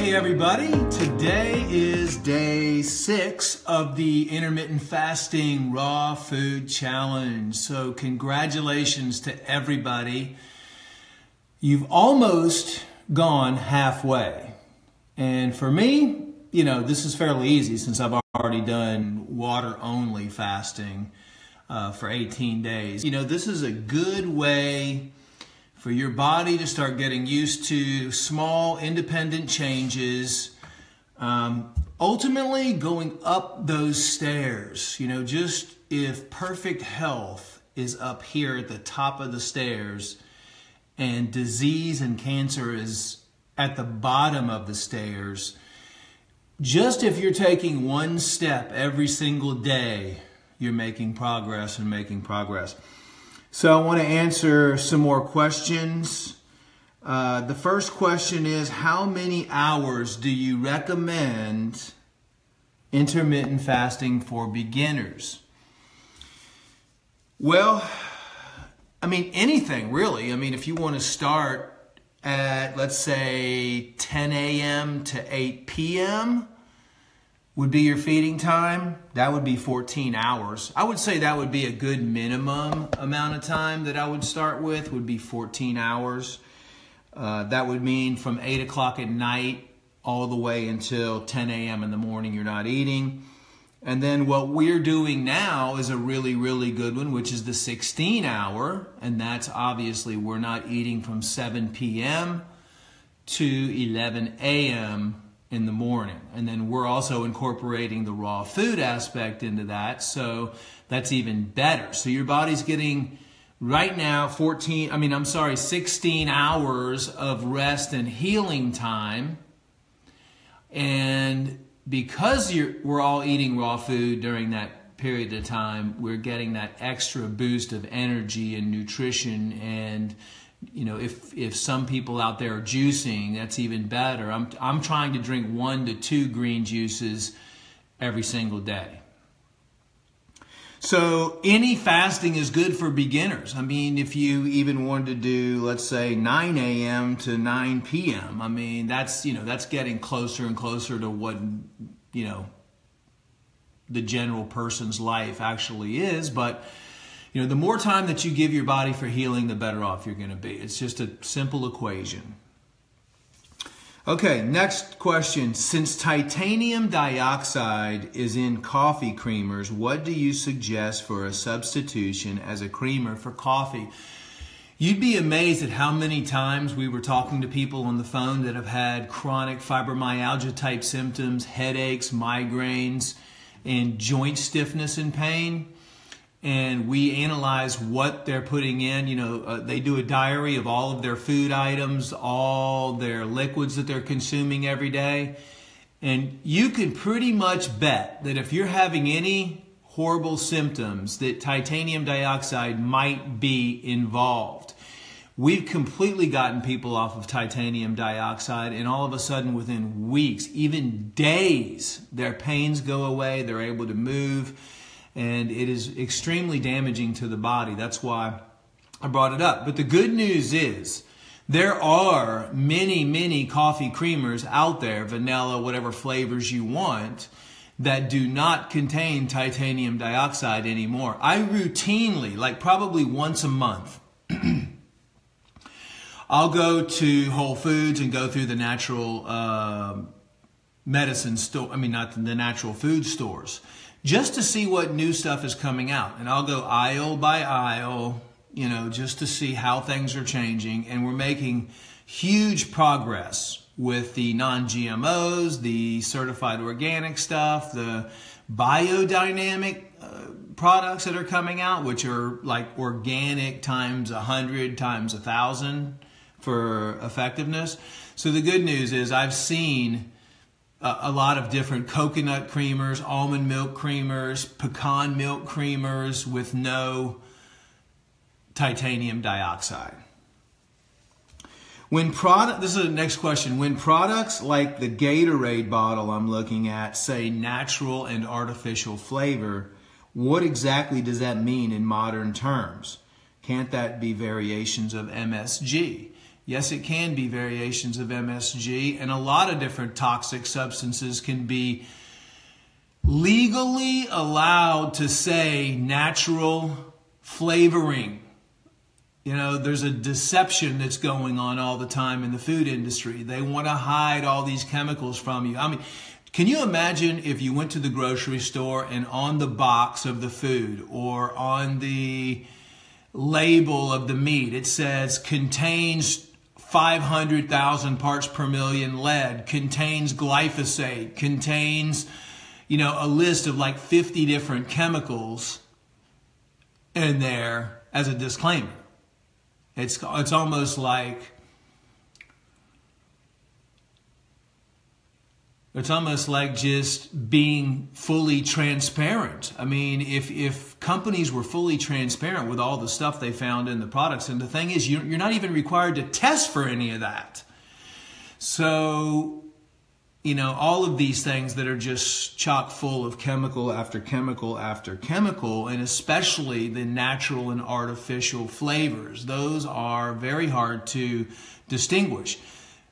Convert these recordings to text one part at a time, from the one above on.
Hey everybody, today is day 6 of the intermittent fasting raw food challenge. So congratulations to everybody. You've almost gone halfway. And for me, this is fairly easy since I've already done water only fasting for 18 days. This is a good way for your body to start getting used to small independent changes, ultimately going up those stairs. Just if perfect health is up here at the top of the stairs and disease and cancer is at the bottom of the stairs, just if you're taking one step every single day, you're making progress and making progress. So I want to answer some more questions. The first question is, how many hours do you recommend intermittent fasting for beginners? Well, anything really. If you want to start at, let's say, 10 a.m. to 8 p.m. would be your feeding time. That would be 14 hours. I would say that would be a good minimum amount of time that I would start with, would be 14 hours. That would mean from 8 o'clock at night all the way until 10 a.m. in the morning you're not eating. And then what we're doing now is a really, really good one, which is the 16 hour. And that's obviously we're not eating from 7 p.m. to 11 a.m. in the morning. And then we're also incorporating the raw food aspect into that, so that's even better. So your body's getting right now 16 hours of rest and healing time. And because we're all eating raw food during that period of time, we're getting that extra boost of energy and nutrition. And if some people out there are juicing, that's even better. I'm trying to drink 1 to 2 green juices every single day. So any fasting is good for beginners. If you even wanted to do, let's say, 9 a.m. to 9 p.m., that's getting closer and closer to what, the general person's life actually is. But the more time that you give your body for healing, the better off you're going to be. It's just a simple equation. Okay, next question. Since titanium dioxide is in coffee creamers, what do you suggest for a substitution as a creamer for coffee? You'd be amazed at how many times we were talking to people on the phone that have had chronic fibromyalgia type symptoms, headaches, migraines, and joint stiffness and pain. And we analyze what they're putting in. They do a diary of all of their food items, all their liquids that they're consuming every day. And you can pretty much bet that if you're having any horrible symptoms, that titanium dioxide might be involved. We've completely gotten people off of titanium dioxide, and all of a sudden within weeks, even days, their pains go away, they're able to move. And it is extremely damaging to the body. That's why I brought it up. But the good news is there are many, many coffee creamers out there, vanilla, whatever flavors you want, that do not contain titanium dioxide anymore. I routinely, like probably once a month, I'll go to Whole Foods and go through the natural medicine store, not the natural food stores, just to see what new stuff is coming out. And I'll go aisle by aisle, just to see how things are changing. And we're making huge progress with the non-GMOs, the certified organic stuff, the biodynamic products that are coming out, which are like organic times 100 times 1,000 for effectiveness. So the good news is I've seen a lot of different coconut creamers, almond milk creamers, pecan milk creamers with no titanium dioxide. This is the next question. When products like the Gatorade bottle I'm looking at say natural and artificial flavor, what exactly does that mean in modern terms? Can't that be variations of MSG? Yes, it can be variations of MSG, and a lot of different toxic substances can be legally allowed to say natural flavoring. You know, there's a deception that's going on all the time in the food industry. They want to hide all these chemicals from you. I mean, can you imagine if you went to the grocery store and on the box of the food or on the label of the meat, it says contains 500,000 parts per million lead, contains glyphosate, contains, you know, a list of like 50 different chemicals in there as a disclaimer. It's almost like just being fully transparent. I mean, if companies were fully transparent with all the stuff they found in the products, and the thing is, you're not even required to test for any of that. So, you know, all of these things that are just chock full of chemical after chemical after chemical, and especially the natural and artificial flavors, those are very hard to distinguish.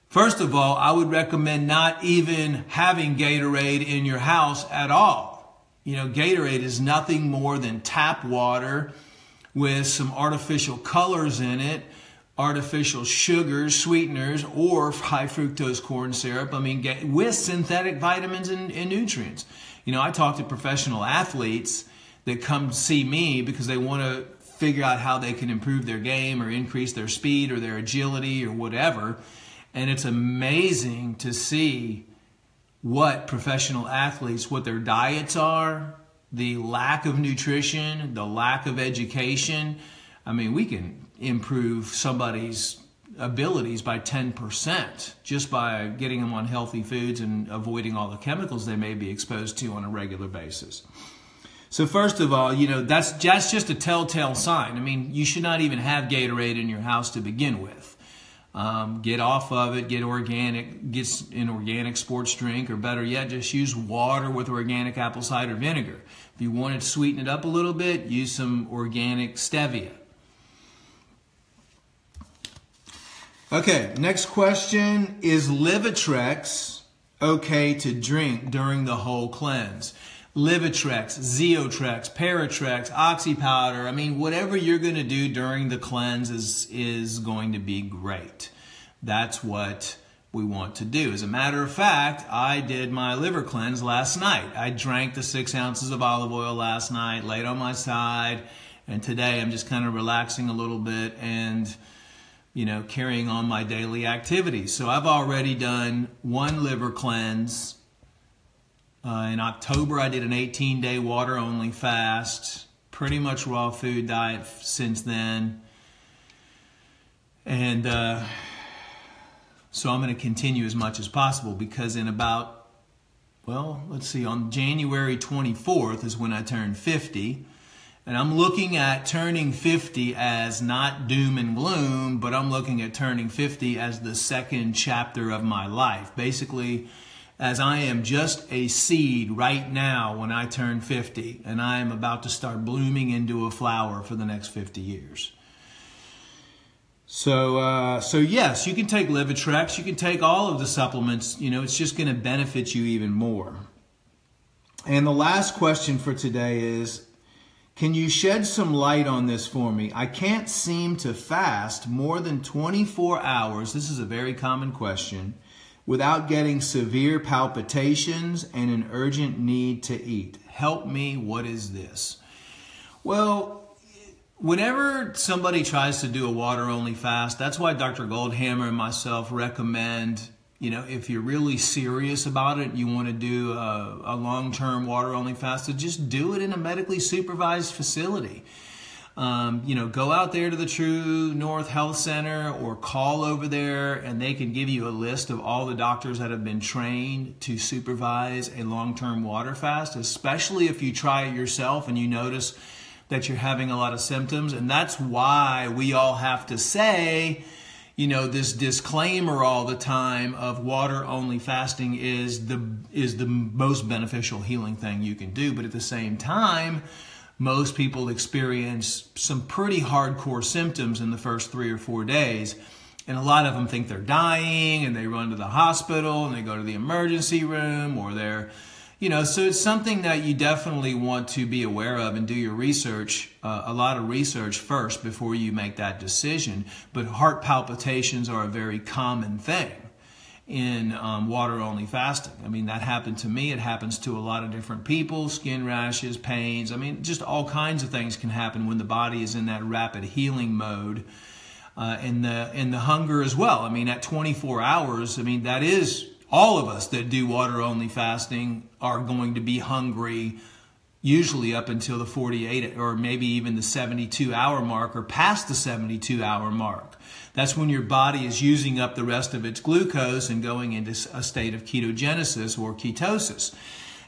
First of all, I would recommend not even having Gatorade in your house at all. You know, Gatorade is nothing more than tap water with some artificial colors in it, artificial sugars, sweeteners, or high fructose corn syrup. I mean, with synthetic vitamins and nutrients. You know, I talk to professional athletes that come see me because they want to figure out how they can improve their game or increase their speed or their agility or whatever. And it's amazing to see what professional athletes, what their diets are, the lack of nutrition, the lack of education. I mean, we can improve somebody's abilities by 10% just by getting them on healthy foods and avoiding all the chemicals they may be exposed to on a regular basis. So first of all, you know, that's just a telltale sign. I mean, you should not even have Gatorade in your house to begin with. Get off of it, get organic, get an organic sports drink, or better yet, just use water with organic apple cider vinegar. If you want to sweeten it up a little bit, use some organic stevia. Okay, next question. Is Livitrex okay to drink during the whole cleanse? Livitrex, Zeotrex, Paratrex, Oxy powder. I mean, whatever you're going to do during the cleanse is going to be great. That's what we want to do. As a matter of fact, I did my liver cleanse last night. I drank the 6 ounces of olive oil last night, laid on my side, and today I'm just kind of relaxing a little bit and, you know, carrying on my daily activities. So I've already done one liver cleanse. In October, I did an 18-day water-only fast, pretty much raw food diet since then. And so I'm going to continue as much as possible because in about, well, let's see, on January 24th is when I turned 50. And I'm looking at turning 50 as not doom and gloom, but I'm looking at turning 50 as the second chapter of my life. Basically, as I am just a seed right now when I turn 50, and I am about to start blooming into a flower for the next 50 years. So yes, you can take Livitrex, you can take all of the supplements, you know, it's just going to benefit you even more. And the last question for today is, can you shed some light on this for me? I can't seem to fast more than 24 hours, this is a very common question, without getting severe palpitations and an urgent need to eat. Help me, what is this? Well, whenever somebody tries to do a water-only fast, that's why Dr. Goldhammer and myself recommend, you know, if you're really serious about it, you want to do a long-term water-only fast, to just do it in a medically supervised facility. You know, go out there to the True North Health Center or call over there and they can give you a list of all the doctors that have been trained to supervise a long-term water fast, especially if you try it yourself and you notice that you're having a lot of symptoms. And that's why we all have to say, you know, this disclaimer all the time of water-only fasting is the most beneficial healing thing you can do. But at the same time, most people experience some pretty hardcore symptoms in the first 3 or 4 days. And a lot of them think they're dying, and they run to the hospital, and they go to the emergency room, or they're, so it's something that you definitely want to be aware of and do your research, a lot of research first before you make that decision. But heart palpitations are a very common thing in water-only fasting. I mean, that happened to me. It happens to a lot of different people. Skin rashes, pains. I mean, just all kinds of things can happen when the body is in that rapid healing mode. And the hunger as well. I mean, at 24 hours, I mean, that is all of us that do water-only fasting are going to be hungry usually up until the 48 or maybe even the 72-hour mark or past the 72-hour mark. That's when your body is using up the rest of its glucose and going into a state of ketogenesis or ketosis.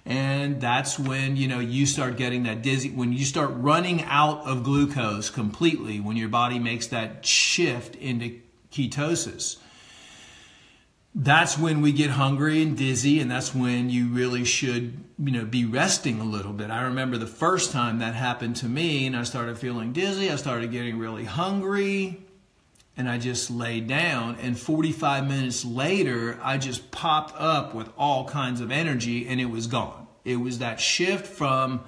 And that's when, you start getting that dizzy, when you start running out of glucose completely, when your body makes that shift into ketosis. That's when we get hungry and dizzy, and that's when you really should, be resting a little bit. I remember the first time that happened to me, and I started feeling dizzy, I started getting really hungry, and I just laid down, and 45 minutes later, I just popped up with all kinds of energy, and it was gone. It was that shift from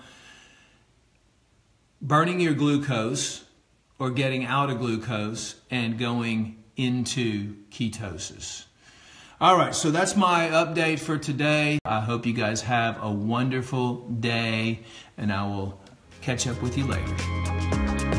burning your glucose or getting out of glucose and going into ketosis. All right, so that's my update for today. I hope you guys have a wonderful day, and I will catch up with you later.